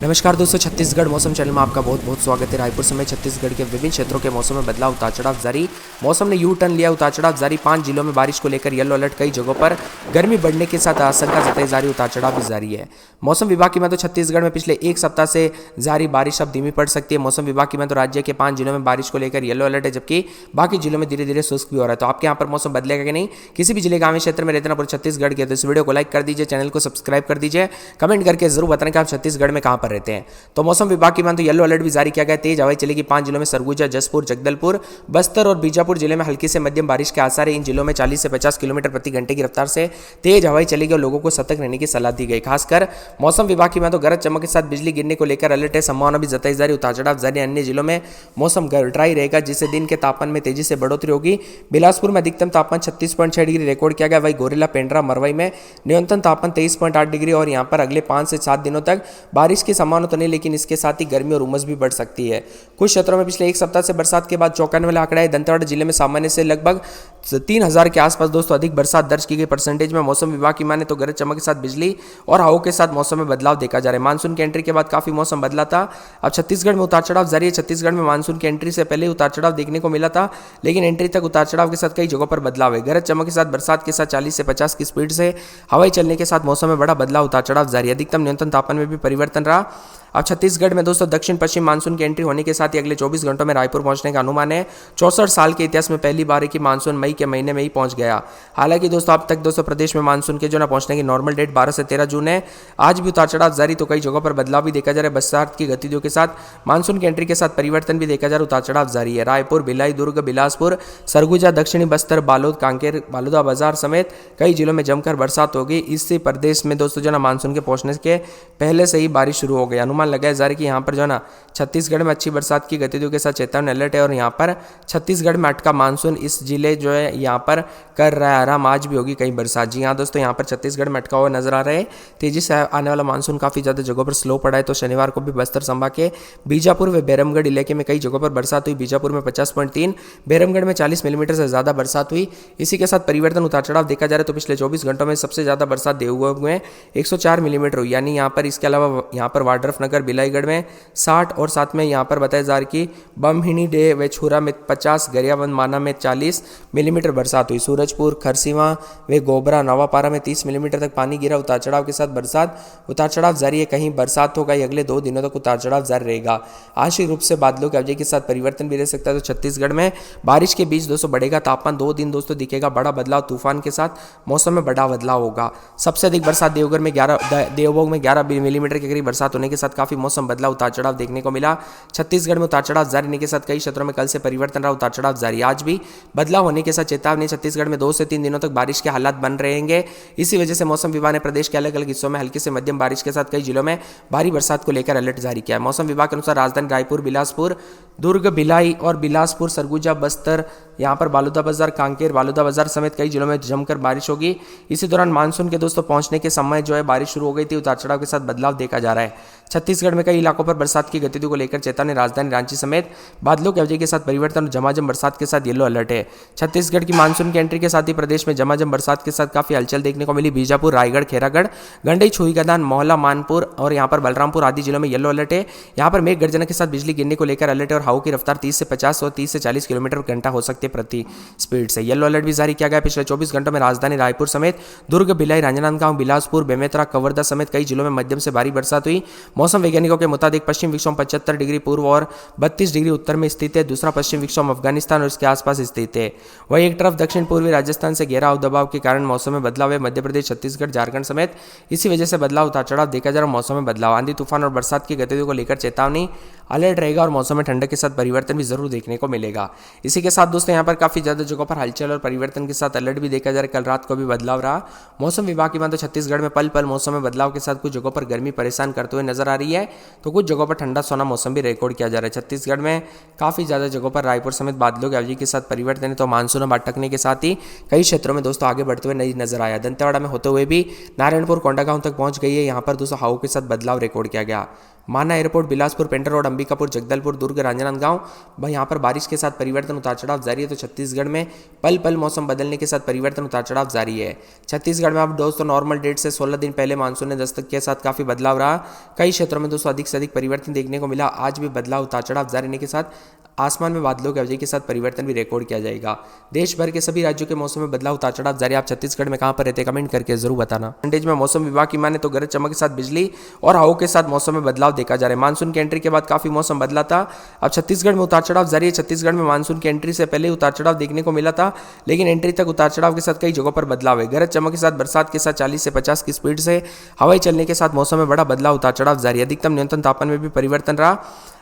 नमस्कार दोस्तों, छत्तीसगढ़ मौसम चैनल में आपका बहुत बहुत स्वागत है। रायपुर समेत छत्तीसगढ़ के विभिन्न क्षेत्रों के मौसम में बदलाव, उतार चढ़ाव जारी। मौसम ने यू टर्न लिया, उतार चढ़ाव जारी। 5 जिलों में बारिश को लेकर येलो अलर्ट, कई जगहों पर गर्मी बढ़ने के साथ आशंका जताई जा रही, उतार चढ़ाव भी जारी है। मौसम विभाग की मैं तो छत्तीसगढ़ में पिछले एक सप्ताह से जारी बारिश अब धीमी पड़ सकती है। मौसम विभाग की मैं तो राज्य के 5 जिलों में बारिश को लेकर येलो अलर्ट है, जबकि बाकी जिलों में धीरे धीरे शुष्क भी हो रहा है। तो आपके यहाँ पर मौसम बदलेगा कि नहीं, किसी भी जिले ग्रामीण क्षेत्र में रहते ना पूरे छत्तीसगढ़ के, तो इस वीडियो को लाइक कर दीजिए, चैनल को सब्सक्राइब कर दीजिए, कमेंट करके जरूर बताएं कि आप छत्तीसगढ़ में कहाँ पर रहते हैं। तो मौसम विभाग की मान तो येलो अलर्ट भी जारी किया गया। तेज हवाएं चलेगी 5 जिलों में, सरगुजा, जसपुर, जगदलपुर, बस्तर और बीजापुर जिले में हल्की से मध्यम बारिश के आसार है। इन जिलों में 40 से 50 किलोमीटर प्रति घंटे की रफ्तार से तेज हवाएं चलेगी और लोगों को सतर्क रहने की सलाह दी गई। खासकर मौसम विभाग की मान तो गरज चमक के साथ बिजली गिरने को लेकर अलर्ट है, संभावना भी जताई जा रही, उतार चढ़ाव जारी। अन्य जिलों में मौसम ड्राई रहेगा, जिससे दिन के तापमान में तेजी से बढ़ोतरी होगी। बिलासपुर में अधिकतम तापमान 36.6 डिग्री रिकॉर्ड किया गया। वही गोरेला, पेंड्रा, मरवाई में न्यूनतम तापमान 23.8 डिग्री। और यहाँ पर अगले 5 से 7 दिनों तक बारिश की संभावना तो नहीं, लेकिन इसके साथ ही गर्मी और उमस भी बढ़ सकती है। कुछ क्षेत्रों में पिछले एक सप्ताह से बरसात के बाद चौंकाने वाला आंकड़ा है। दंतेवाड़ा जिले में सामान्य से लगभग 3000 के आसपास दोस्तों अधिक बरसात दर्ज की गई। परसेंटेज में मौसम विभाग की माने तो गरज चमक के साथ बिजली और हवाओं के साथ मौसम में बदलाव देखा जा रहा है। मानसून की एंट्री के बाद काफी मौसम बदला था। अब छत्तीसगढ़ में उतार चढ़ाव जारी है। छत्तीसगढ़ में मानसून की एंट्री से पहले उतार चढ़ाव देखने को मिला था, लेकिन एंट्री तक उतार चढ़ाव के साथ कई जगहों पर बदलाव है। गरज चमक के साथ बरसात के साथ 40 से 50 की स्पीड से हवाई चलने के साथ मौसम में बड़ा बदलाव, उतार चढ़ाव जारी। अधिकतम न्यूनतम तापमान में भी परिवर्तन रहा। अब छत्तीसगढ़ में दोस्तों दक्षिण पश्चिम मानसून की एंट्री होने के साथ ही अगले 24 घंटों में रायपुर पहुंचने का अनुमान है। 64 साल के इतिहास में पहली बार है कि मानसून मई के महीने में ही पहुंच गया। हालांकि दोस्तों अब तक दोस्तों प्रदेश में मानसून के जो ना पहुंचने की नॉर्मल डेट 12 से 13 जून है। आज भी उतार चढ़ाव जारी, तो कई जगहों पर बदलाव भी देखा जा रहा है। बरसात की गतिविधियों के साथ मानसून की एंट्री के साथ परिवर्तन भी देखा जा रहा है, उतार चढ़ाव जारी है। रायपुर, भिलाई, दुर्ग, बिलासपुर, सरगुजा, दक्षिणी बस्तर, बालोद, कांकेर, बालोदा बाजार समेत कई जिलों में जमकर बरसात होगी। इससे प्रदेश में दोस्तों जो ना मानसून के पहुंचने के पहले से ही बारिश शुरू हो गई। अनुमान लगाया जा रहा है कि यहाँ पर जो ना छत्तीसगढ़ में अच्छी बरसात की गतिविधियों के साथ चेतावनी अलर्ट है। और यहाँ पर छत्तीसगढ़ में अटका मानसून इस जिले जो है यहाँ पर कर रहा है आराम। आज भी होगी कहीं बरसात। जी हाँ दोस्तों, यहाँ पर छत्तीसगढ़ में अटका हुआ नजर आ रहा है। तेजी से आने वाला मानसून काफी ज्यादा जगहों पर स्लो पड़ा है। तो शनिवार को भी बस्तर संभाग के बीजापुर व बैरमगढ़ इलाके में कई जगहों पर बरसात हुई। बीजापुर में 50.3, बैरमगढ़ में 40 मिलीमीटर से ज्यादा बरसात हुई। इसी के साथ परिवर्तन, उतार चढ़ाव देखा जा रहा है। तो पिछले 24 घंटों में सबसे ज्यादा बरसात देवगढ़ में 104 मिलीमीटर हुई, यानी यहाँ पर। इसके अलावा यहाँ पर वाड्रफनगर, बिलाईगढ़ में 60 और साथ में यहाँ पर बताया जा रहा है कि बमहिनी डे व छुरा में 50, गरियाबंद माना में 40 मिलीमीटर बरसात हुई। सूरजपुर, खरसीवा व गोबरा, नवापारा में 30 मिलीमीटर तक पानी गिरा। उतार चढ़ाव के साथ बरसात, उतार चढ़ाव जारी है। कहीं बरसात होगा, अगले 2 दिनों तक उतार चढ़ाव जारी रहेगा। आंशिक रूप से बादलों के अवधि के साथ परिवर्तन भी रह सकता है। तो छत्तीसगढ़ में बारिश के बीच दोस्तों बढ़ेगा तापमान। 2 दिन दोस्तों दिखेगा बड़ा बदलाव, तूफान के साथ मौसम में बड़ा बदलाव होगा। सबसे अधिक बरसात देवघर में 11 मिलीमीटर के करीब बरसात होने के साथ काफी मौसम बदलाव, उतार चढ़ाव देखने को मिला। छत्तीसगढ़ में उतार चढ़ाव जारी रहने के साथ कई क्षेत्रों में कल से परिवर्तन रहा, उतार चढ़ाव जारी। आज भी बदलाव होने के साथ चेतावनी। छत्तीसगढ़ में 2 से 3 दिनों तक बारिश के हालात बन रहेंगे। इसी वजह से मौसम विभाग ने प्रदेश के अलग अलग हिस्सों में हल्की से मध्यम बारिश के साथ कई जिलों में भारी बरसात को लेकर अलर्ट जारी किया है। मौसम विभाग के अनुसार राजधानी रायपुर, बिलासपुर, दुर्ग, भिलाई और बिलासपुर, सरगुजा, बस्तर, यहाँ पर बालोदा बाजार, कांकेर, बालोदा बाजार समेत कई जिलों में जमकर बारिश होगी। इसी दौरान मानसून के दोस्तों पहुंचने के समय जो है बारिश शुरू हो गई थी। उतार चढ़ाव के साथ बदलाव देखा जा रहा है। छत्तीसगढ़ में कई इलाकों पर बरसात की गतिविधियों को लेकर चेतावनी। राजधानी रांची समेत बादलों की अवधि के साथ परिवर्तन और झमाझम बरसात के साथ येलो अलर्ट है। छत्तीसगढ़ की मानसून की एंट्री के साथ ही प्रदेश में झमाझम बरसात के साथ काफी हलचल देखने को मिली। बीजापुर, रायगढ़, खैरागढ़, गंडई, छुईगदान, मोहला, मानपुर और यहाँ पर बलरामपुर आदि जिलों में येलो अलर्ट है। यहाँ पर मेघ गर्जना के साथ बिजली गिरने को लेकर अलर्ट है और हवाओं की रफ्तार 30 से 50 और 30 से 40 किलोमीटर घंटा हो सकती है प्रति स्पीड से। येलो अलर्ट भी जारी किया गया। पिछले 24 घंटों में राजधानी रायपुर समेत दुर्ग, भिलाई, राजनांदगांव, बिलासपुर, बेमेतरा, कवर्धा समेत कई जिलों में मध्यम से भारी बरसात हुई। मौसम वैज्ञानिकों के मुताबिक पश्चिम विक्षोभ 75 डिग्री पूर्व और 32 डिग्री उत्तर में स्थित है। दूसरा पश्चिम विक्षोभ अफगानिस्तान और इसके आसपास स्थित है। वहीं एक तरफ दक्षिण पूर्वी राजस्थान से गहरा दबाव के कारण मौसम में बदलाव है। मध्य प्रदेश, छत्तीसगढ़, झारखंड समेत इसी वजह से बदलाव, उतार चढ़ाव देखा जा रहा है। मौसम में बदलाव, आंधी तूफान और बरसात की गतिविधियों को लेकर चेतावनी, अलर्ट रहेगा और मौसम में ठंडक के साथ परिवर्तन भी जरूर देखने को मिलेगा। इसी के साथ दोस्तों यहाँ पर काफी ज्यादा जगहों पर हलचल और परिवर्तन के साथ अलर्ट भी देखा जा रहा है। कल रात को भी बदलाव रहा। मौसम विभाग की बात तो छत्तीसगढ़ में पल पल मौसम में बदलाव के साथ कुछ जगहों पर गर्मी परेशान करते हुए नजर आ रही है, तो कुछ जगहों पर ठंडा सोना मौसम भी रिकॉर्ड किया जा रहा है। छत्तीसगढ़ में काफी ज्यादा जगहों पर रायपुर समेत बादलों की अवधि के साथ परिवर्तन है। तो मानसून अब अटकने के साथ ही कई क्षेत्रों में दोस्तों आगे बढ़ते हुए नहीं नजर आया। दंतेवाड़ा में होते हुए भी नारायणपुर, कोंडागांव तक पहुंच गई है। यहाँ पर दोस्तों हवाओं के साथ बदलाव रिकॉर्ड किया गया। माना airport, Bilaspur, painter road, Ambikapur, Jagdalpur, Durg, Rajnandgaon भाई यहाँ पर बारिश के साथ परिवर्तन उतार चढ़ाव जारी है। तो छत्तीसगढ़ में पल पल मौसम बदलने के साथ परिवर्तन उतार चढ़ाव जारी है। छत्तीसगढ़ में अब दोस्तों नॉर्मल डेट से 16 दिन पहले मानसून ने दस्तक के साथ काफी बदलाव रहा। कई क्षेत्रों में दोस्तों अधिक से अधिक परिवर्तन देखने को मिला। आज भी बदलाव उतार चढ़ाव जारी रहने के साथ आसमान में बादलों की अवधि के साथ परिवर्तन भी रिकॉर्ड किया जाएगा। देश भर के सभी राज्यों के मौसम में बदलाव उतार चढ़ाव जारी। आप छत्तीसगढ़ में कहां पर रहते हैं कमेंट करके जरूर बताना। विंटेज में मौसम विभाग की माने तो गरज चमक के साथ बिजली और हवाओं के साथ मौसम में बदलाव देखा जा रहा है। मानसून की एंट्री के बाद काफी मौसम बदला था। अब छत्तीसगढ़ में उतार चढ़ाव जारी है। छत्तीसगढ़ में मानसून की एंट्री से पहले उतार चढ़ाव देखने को मिला था, लेकिन एंट्री तक उतार चढ़ाव के साथ कई जगहों पर बदलाव है। गरज चमक के साथ बरसात के साथ 40 से 50 की स्पीड से हवाएं चलने के साथ मौसम में बड़ा बदलाव उतार चढ़ाव जारी है। अधिकतम न्यूनतम तापमान में भी परिवर्तन रहा।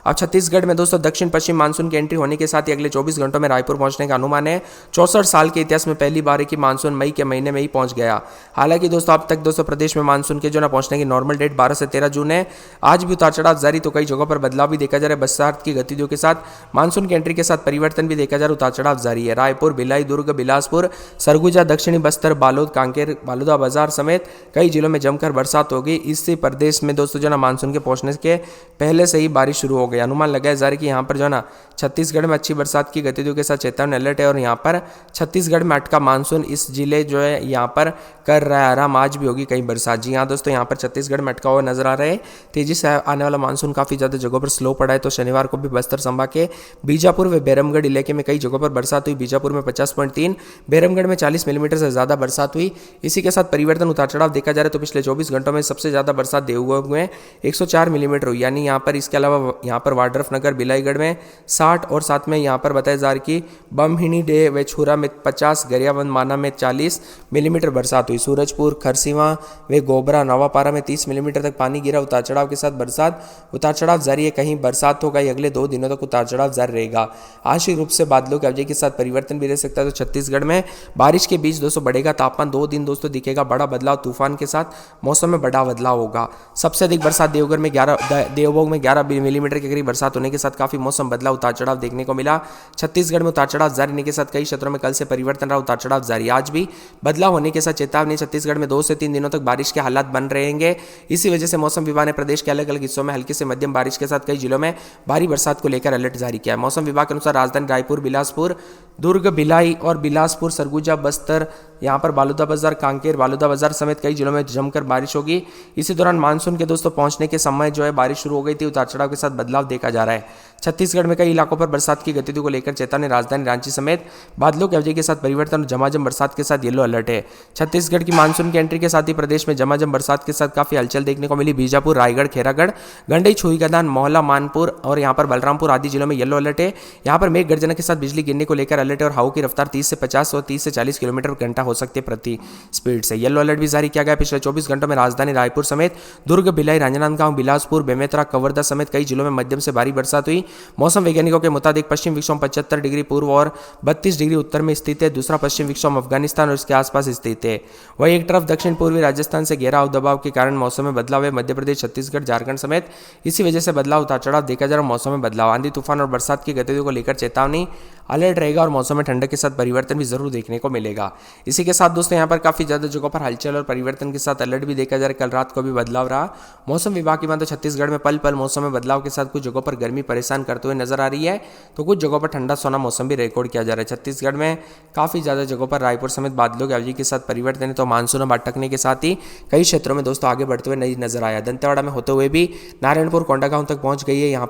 अब छत्तीसगढ़ में दोस्तों दक्षिण पश्चिम मानसून की एंट्री होने के साथ ही अगले 24 घंटों में रायपुर पहुंचने का अनुमान है। 64 साल के इतिहास में पहली बार है कि मानसून मई के महीने में ही पहुंच गया। हालांकि दोस्तों अब तक दोस्तों प्रदेश में मानसून के जो ना पहुंचने की नॉर्मल डेट 12 से 13 जून है। आज भी उतार चढ़ाव जारी, तो कई जगहों पर बदलाव भी देखा जा रहा है। बरसात की गतिविधियों के साथ मानसून की एंट्री के साथ परिवर्तन भी देखा जा रहा है। उतार चढ़ाव जारी है। रायपुर, भिलाई, दुर्ग, बिलासपुर, सरगुजा, दक्षिणी बस्तर, बालोद, कांकेर, बालूदाबाजार समेत कई जिलों में जमकर बरसात होगी। इससे प्रदेश में दोस्तों जो ना मानसून के पहुंचने के पहले से ही बारिश शुरू हो गई। अनुमान लगाया जा रहा है कि यहाँ पर जो ना छत्तीसगढ़ में अच्छी बरसात की गतिविधियों के साथ चेतावनी अलर्ट है। और यहाँ पर छत्तीसगढ़ में अटका मानसून इस जिले जो है यहाँ पर कर रहा है आराम। आज भी होगी कहीं बरसात। जी हाँ दोस्तों, यहाँ पर छत्तीसगढ़ में अटका हुआ नजर आ रहा है। तेजी से आने वाला मानसून काफी ज्यादा जगहों पर स्लो पड़ा है। तो शनिवार को भी बस्तर संभाग के बीजापुर व बैरमगढ़ इलाके में कई जगहों पर बरसात हुई। बीजापुर में 50.3, बैरमगढ़ में 40 मिलीमीटर से ज्यादा बरसात हुई। इसी के साथ परिवर्तन उतार चढ़ाव देखा जा रहा है। तो पिछले 24 घंटों में सबसे ज्यादा बरसात देवगढ़ में 104 मिलीमीटर हुई। यानी यहाँ पर इसके अलावा यहाँ पर वाड्रफनगर, बिलाईगढ़ में 60 और साथ में यहाँ पर बताया जा रहा है कि बमहिनी डे व छुरा में 50, गरियाबंद माना में 40 मिलीमीटर बरसात हुई। सूरजपुर, खरसीवा व गोबरा, नवापारा में 30 मिलीमीटर तक पानी गिरा। उतार चढ़ाव के साथ बरसात उतार चढ़ाव जारी है। कहीं बरसात होगा, अगले 2 दिनों तक उतार चढ़ाव जारी रहेगा। आंशिक रूप से बादलों की अवधि के साथ परिवर्तन भी रह सकता है। तो छत्तीसगढ़ में बारिश के बीच दोस्तों बढ़ेगा तापमान। 2 दिन दोस्तों दिखेगा बड़ा बदलाव। तूफान के साथ मौसम में बड़ा बदलाव होगा। सबसे अधिक बरसात देवघर में 11, देवभोग में 11 मिलीमीटर के करीब बरसात होने के साथ काफी मौसम बदलाव उतार चढ़ाव देखने को मिला। छत्तीसगढ़ में उतार चढ़ाव जारी रहने के साथ कई क्षेत्रों में कल से परिवर्तन रहा। उतार चढ़ाव जारी। आज भी बदलाव होने के साथ चेतावनी। छत्तीसगढ़ में 2 से 3 दिनों तक बारिश के हालात बन रहेंगे। इसी वजह से मौसम विभाग ने प्रदेश के अलग अलग हिस्सों में हल्की से मध्यम बारिश के साथ कई जिलों में भारी बरसात को लेकर अलर्ट जारी किया है। मौसम विभाग के अनुसार राजधानी रायपुर, बिलासपुर, दुर्ग, भिलाई और बिलासपुर, सरगुजा, बस्तर, यहाँ पर बालूदाबाजार, कांकेर, बालूदाबाजार समेत कई जिलों में जमकर बारिश होगी। इसी दौरान मानसून के दोस्तों पहुंचने के समय जो है बारिश शुरू हो गई थी। उतार चढ़ाव के साथ बदलाव देखा जा रहा है। छत्तीसगढ़ में कई इलाकों पर बरसात की गतिविधियों को लेकर चेतावनी। राजधानी रांची समेत बादलों की अवधि के साथ परिवर्तन और झमाझम बरसात के साथ येलो अलर्ट है। छत्तीसगढ़ की मानसून की एंट्री के साथ ही प्रदेश में झमाझम बरसात के साथ काफी हलचल देखने को मिली। बीजापुर, रायगढ़, खेरागढ़, गंडई, छुईगदान, मोहला, मानपुर और यहाँ पर बलरामपुर आदि जिलों में येलो अलर्ट है। यहाँ पर मेघ गर्जना के साथ बिजली गिरने को लेकर अलर्ट है। और हवा की रफ्तार 30 से 50 और 30 से 40 किलोमीटर घंटा हो सकती है प्रति स्पीड से। येलो अलर्ट भी जारी किया गया। पिछले 24 घंटों में राजधानी रायपुर समेत दुर्ग, भिलाई, राजनांदगांव, बिलासपुर, बेमेतरा, कवर्धा समेत कई जिलों में मध्यम से भारी बरसात हुई। मौसम वैज्ञानिकों के मुताबिक पश्चिम विक्षोभ 75 डिग्री पूर्व और 32 डिग्री उत्तर में स्थित है। दूसरा पश्चिम विक्षोभ अफगानिस्तान और इसके आसपास स्थित है। वहीं एक तरफ दक्षिण पूर्वी राजस्थान से गहरा दबाव के कारण मौसम में बदलाव है। मध्य प्रदेश, छत्तीसगढ़, झारखंड समेत इसी वजह से बदलाव उतार चढ़ाव देखा जा रहा है। मौसम में बदलाव, आंधी तूफान और बरसात की गतिविधियों को लेकर चेतावनी अलर्ट रहेगा। और मौसम में ठंडक के साथ परिवर्तन भी जरूर देखने को मिलेगा। इसी के साथ दोस्तों यहाँ पर काफी ज्यादा जगहों पर हलचल और परिवर्तन के साथ अलर्ट भी देखा जा रहा है। कल रात को भी बदलाव रहा। मौसम विभाग की बात तो छत्तीसगढ़ में पल पल मौसम में बदलाव के साथ कुछ जगहों पर गर्मी परेशान करते हुए नजर आ रही है, तो कुछ जगहों पर ठंडा सोना मौसम भी रिकॉर्ड किया जा रहा है। छत्तीसगढ़ में काफी ज्यादा जगहों पर रायपुर समेत बादलों की अवधि के साथ परिवर्तन है। तो मानसून अब अटकने के साथ ही कई क्षेत्रों में दोस्तों आगे बढ़ते हुए नहीं नजर आया। दंतेवाड़ा में होते हुए भी नारायणपुर, कोंडागांव तक पहुंच गई है। यहाँ